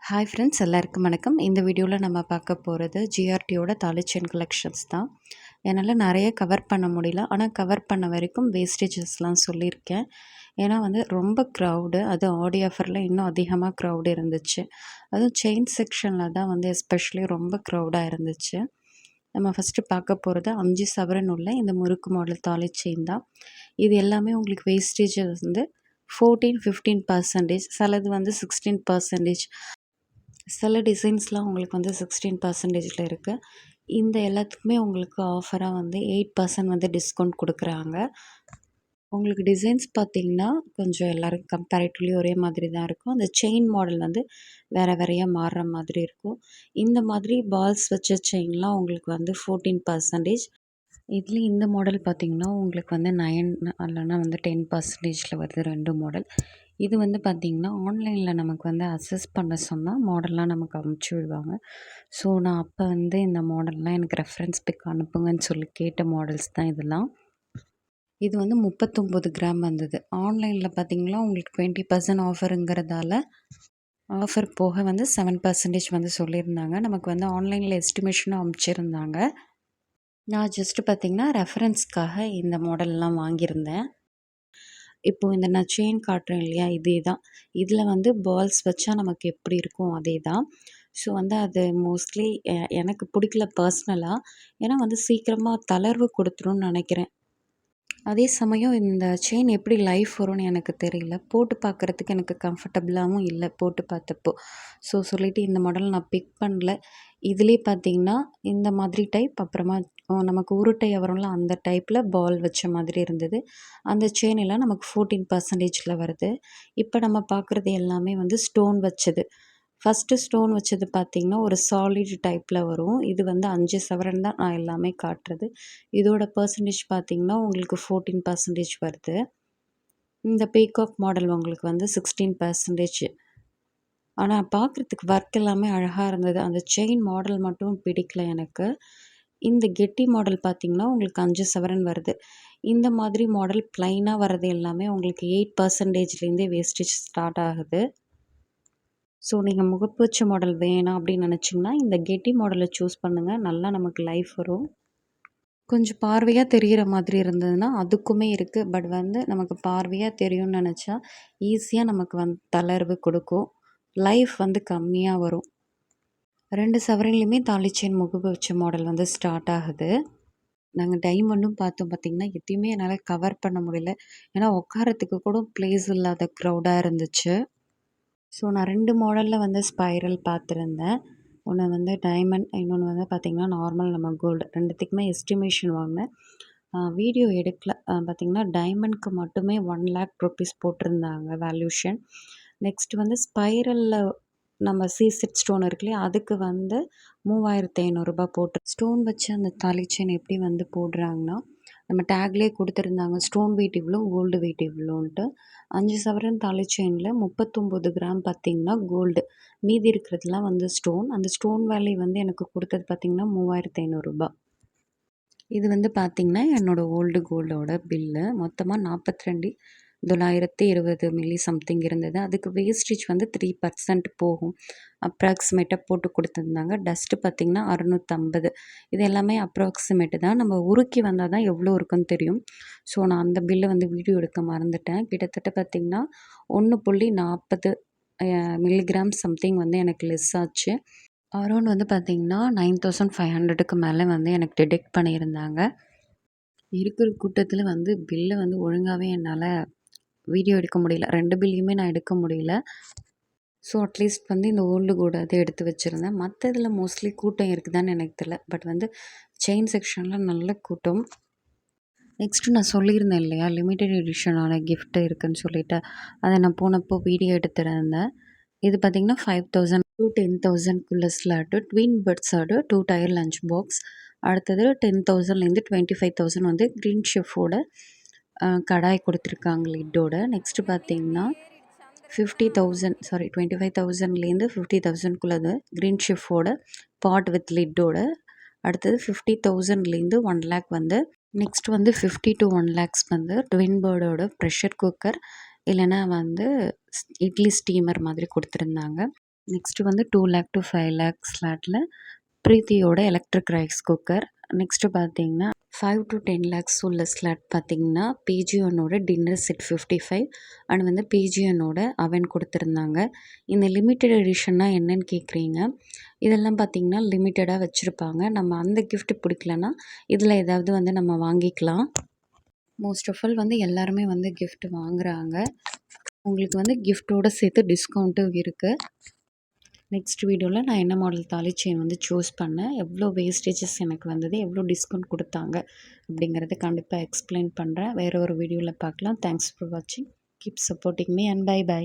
Hi friends, எல்லாருக்கும் வணக்கம். இந்த வீடியோவில் நம்ம பார்க்க போகிறது ஜிஆர்டியோட தாலி செயின் கலெக்ஷன்ஸ் தான். என்னால் நிறைய கவர் பண்ண முடியல, ஆனால் கவர் பண்ண வரைக்கும் வேஸ்டேஜஸ்லாம் சொல்லியிருக்கேன். ஏன்னா ரொம்ப க்ரௌடு, அது ஆடி ஆஃபரில் இன்னும் அதிகமாக க்ரௌடு இருந்துச்சு. அதுவும் செயின் செக்ஷனில் தான் எஸ்பெஷலி ரொம்ப க்ரௌடாக இருந்துச்சு. நம்ம ஃபஸ்ட்டு பார்க்க போகிறது 5 சவரன் உள்ள இந்த முறுக்கு மாடல் தாலி செயின் தான். இது எல்லாமே உங்களுக்கு வேஸ்டேஜ் 14-15%, சிலது 16%. சில டிசைன்ஸ்லாம் உங்களுக்கு 16%ல் இருக்குது. இந்த எல்லாத்துக்குமே உங்களுக்கு ஆஃபராக 8% டிஸ்கவுண்ட் கொடுக்குறாங்க. உங்களுக்கு டிசைன்ஸ் பார்த்திங்கன்னா கொஞ்சம் எல்லோரும் கம்பேரிட்டிவ்லி ஒரே மாதிரி தான் இருக்கும். அந்த செயின் மாடல் வேறு வேறையாக மாறுற மாதிரி இருக்கும். இந்த மாதிரி பால்ஸ் வச்ச செயின்லாம் உங்களுக்கு 14%. இதுலேயும் இந்த மாடல் பார்த்திங்கன்னா உங்களுக்கு 9 இல்லைன்னா 10%ல் வருது 2 மாடல். இது பார்த்திங்கன்னா ஆன்லைனில் நமக்கு அசஸ் பண்ண சொன்னால் மாடல்லாம் நமக்கு அமுச்சு விடுவாங்க. ஸோ நான் அப்போ இந்த மாடல்லாம் எனக்கு ரெஃபரன்ஸ் பிக் அனுப்புங்கன்னு சொல்லி கேட்ட மாடல்ஸ் தான் இதெல்லாம். இது 39 கிராம் வந்தது. ஆன்லைனில் பார்த்திங்கன்னா உங்களுக்கு 20% ஆஃபருங்கிறதால ஆஃபர் போக 7% சொல்லியிருந்தாங்க. நமக்கு ஆன்லைனில் எஸ்டிமேஷனும் அமுச்சிருந்தாங்க. நான் ஜஸ்ட்டு பார்த்திங்கன்னா ரெஃபரன்ஸ்க்காக இந்த மாடல்லாம் வாங்கியிருந்தேன். இப்போது நான் செயின் காட்டுறேன் இல்லையா, இதே தான். இதில் பால்ஸ் வச்சா நமக்கு எப்படி இருக்கும் அதே தான். ஸோ அது மோஸ்ட்லி எனக்கு பிடிக்கல பர்ஸ்னலாக. ஏன்னா சீக்கிரமாக தளர்வு கொடுத்துரும்னு நினைக்கிறேன். அதே சமயம் இந்த செயின் எப்படி லைஃப் வரும்னு எனக்கு தெரியல. போட்டு பார்க்குறதுக்கு எனக்கு கம்ஃபர்டபுளாகவும் இல்லை போட்டு பார்த்தப்போ. ஸோ சொல்லிவிட்டு இந்த மாடல் நான் பிக் பண்ணல. இதுலேயே பார்த்திங்கன்னா இந்த மாதிரி டைப், அப்புறமா நமக்கு உருட்டையாக வரும்ல அந்த டைப்பில் பால் வச்ச மாதிரி இருந்தது. அந்த செயின் எல்லாம் நமக்கு 14%ல் வருது. இப்போ நம்ம பார்க்குறது எல்லாமே ஸ்டோன் வச்சது. ஃபஸ்ட்டு ஸ்டோன் வச்சது பார்த்திங்கன்னா ஒரு சாலிட் டைப்பில் வரும். இது 5 சவரன் தான் நான் எல்லாமே காட்டுறது. இதோட பர்சன்டேஜ் பார்த்திங்கன்னா உங்களுக்கு 14% வருது. இந்த பீகாக் மாடல் உங்களுக்கு 16%. ஆனால் பார்க்குறதுக்கு ஒர்க் எல்லாமே அழகாக இருந்தது. அந்த செயின் மாடல் மட்டும் பிடிக்கல எனக்கு. இந்த கெட்டி மாடல் பார்த்திங்கன்னா உங்களுக்கு 5 சவரன் வருது. இந்த மாதிரி மாடல் ப்ளைனாக வர்றது எல்லாமே உங்களுக்கு 8%லேருந்தே வேஸ்டேஜ் ஸ்டார்ட் ஆகுது. ஸோ நீங்கள் முகப்பு வச்ச மாடல் வேணாம் அப்படின்னு நினச்சிங்கன்னா இந்த கெட்டி மாடலை சூஸ் பண்ணுங்கள். நல்லா நமக்கு லைஃப் வரும். கொஞ்சம் பார்வையாக தெரிகிற மாதிரி இருந்ததுன்னா அதுக்குமே இருக்குது. பட் நமக்கு பார்வையாக தெரியும்னு நினச்சா ஈஸியாக நமக்கு தளர்வு கொடுக்கும். லைஃப் கம்மியாக வரும். 2 சவரன்லேயுமே தாலி செயின் முகப்பு வச்ச மாடல் ஸ்டார்ட் ஆகுது. நாங்கள் டைமண்டும் பார்த்தோம். பார்த்திங்கன்னா எதையுமே என்னால் கவர் பண்ண முடியல. ஏன்னா உட்காரத்துக்கு கூட ப்ளேஸ் இல்லாத க்ரௌடாக இருந்துச்சு. ஸோ நான் 2 மாடலில் ஸ்பைரல் பார்த்துருந்தேன். ஒன்று டைமண்ட், இன்னொன்று பார்த்திங்கன்னா நார்மல் நம்ம கோல்டு. 2த்துக்குமே எஸ்டிமேஷன் வாங்கினேன். வீடியோ எடுக்கல. பார்த்திங்கன்னா டைமண்ட்க்கு மட்டுமே 1 lakh rupees போட்டிருந்தாங்க வேல்யூஷன். நெக்ஸ்ட் ஸ்பைரலில் நம்ம சீசெட் ஸ்டோன் இருக்கு இல்லையா, அதுக்கு 3500 போட்டு ஸ்டோன் வச்சு அந்த தாலி செயின் எப்படி போடுறாங்கன்னா நம்ம டேக்லேயே கொடுத்துருந்தாங்க ஸ்டோன் வெயிட் இவ்வளோ, கோல்டு வெயிட் இவ்வளோன்ட்டு. 5 சவரன் தாலி செயினில் 39 கிராம் பார்த்திங்கன்னா கோல்டு, மீதி இருக்கிறதுலாம் ஸ்டோன். அந்த ஸ்டோன் வேல்யூ எனக்கு கொடுத்தது பார்த்திங்கன்னா 3500. இது பார்த்திங்கன்னா என்னோடய ஓல்டு கோல்டோட பில்லு. மொத்தமாக 42,920 மில்லி சம்திங் இருந்தது. அதுக்கு வேஸ்டேஜ் 3% போகும். அப்ராக்சிமேட்டாக போட்டு கொடுத்துருந்தாங்க. டஸ்ட்டு பார்த்திங்கன்னா 650. இது எல்லாமே அப்ராக்சிமேட்டு தான். நம்ம உருக்கி வந்தால் தான் எவ்வளோ இருக்குன்னு தெரியும். ஸோ நான் அந்த பில்லை வீடியோ எடுக்க மறந்துட்டேன். கிட்டத்தட்ட பார்த்திங்கன்னா 1.40 மில்லிகிராம் சம்திங் எனக்கு லெஸ் ஆச்சு. அரௌண்ட் பார்த்திங்கன்னா 9500க்கு மேலே எனக்கு டிடெக்ட் பண்ணியிருந்தாங்க. இருக்கிற கூட்டத்தில் பில்லை ஒழுங்காகவே என்னால் வீடியோ எடுக்க முடியல. 2 பில்லையுமே நான் எடுக்க முடியல. ஸோ அட்லீஸ்ட் இந்த ஓல்டு கோல்டு அதை எடுத்து வச்சுருந்தேன். மற்ற இதில் மோஸ்ட்லி கூட்டம் இருக்குதான்னு எனக்கு தெரியல. பட் செயின் செக்ஷனில் நல்ல கூட்டம். நெக்ஸ்ட்டு நான் சொல்லியிருந்தேன் இல்லையா, லிமிட்டட் எடிஷனான கிஃப்ட்டு இருக்குதுன்னு சொல்லிவிட்டு, அதை நான் போனப்போ வீடியோ எடுத்துருந்தேன். இது பார்த்திங்கன்னா 5,000 to 10,000க்குள்ள ஸ்லாட்டு, ட்வின் பெட்ஸோட 2 டயர் லஞ்ச் பாக்ஸ். அடுத்தது 10,000லேருந்து 25,000 க்ரீன் ஷெஃபோட கடாய் கொடுத்துருக்காங்க லிட்டோட. நெக்ஸ்ட்டு பார்த்திங்கன்னா 25,000லேருந்து 50,000க்குள்ளது க்ரீன் ஷெஃபோட பாட் வித் லிட்டோட. அடுத்தது 50,000லேருந்து 1 lakh next 50 to 1 lakhs twin பேர்டோட ப்ரெஷர் குக்கர் இல்லைன்னா இட்லி ஸ்டீமர் மாதிரி கொடுத்துருந்தாங்க. நெக்ஸ்ட்டு வந்து 2 லேக் to 5 லேக் ஸ்லாட்டில் ப்ரீத்தியோட எலக்ட்ரிக் ரைஸ் குக்கர். நெக்ஸ்ட்டு பார்த்தீங்கன்னா 5 to 10 லேக்ஸ் உள்ள ஸ்லாட் பார்த்தீங்கன்னா பிஜியோனோட டின்னர் செட் 55 அண்ட் வந்து பிஜியோனோட அவன் கொடுத்துருந்தாங்க. இந்த லிமிட்டெட் எடிஷன்னா என்னன்னு கேட்குறீங்க. இதெல்லாம் பார்த்தீங்கன்னா லிமிட்டடாக வச்சுருப்பாங்க. நம்ம அந்த கிஃப்ட் பிடிக்கலன்னா இதில் ஏதாவது வந்து நம்ம வாங்கிக்கலாம். மோஸ்ட் ஆஃப் ஆல் வந்து எல்லாருமே வந்து கிஃப்ட் வாங்குறாங்க. உங்களுக்கு வந்து கிஃப்ட்டோட சேர்த்து டிஸ்கவுண்ட்டும் இருக்குது. நெக்ஸ்ட் வீடியோவில் நான் என்ன மாடல் தாலி செயின் வந்து சூஸ் பண்ணேன், எவ்வளோ வேஸ்டேஜஸ் எனக்கு வந்தது, எவ்வளோ டிஸ்கவுண்ட் கொடுத்தாங்க அப்படிங்கிறத கண்டிப்பாக எக்ஸ்பிளைன் பண்ணுறேன். வேறு ஒரு வீடியோவில் பார்க்கலாம். தேங்க்ஸ் ஃபார் வாட்சிங். Keep supporting me and bye by.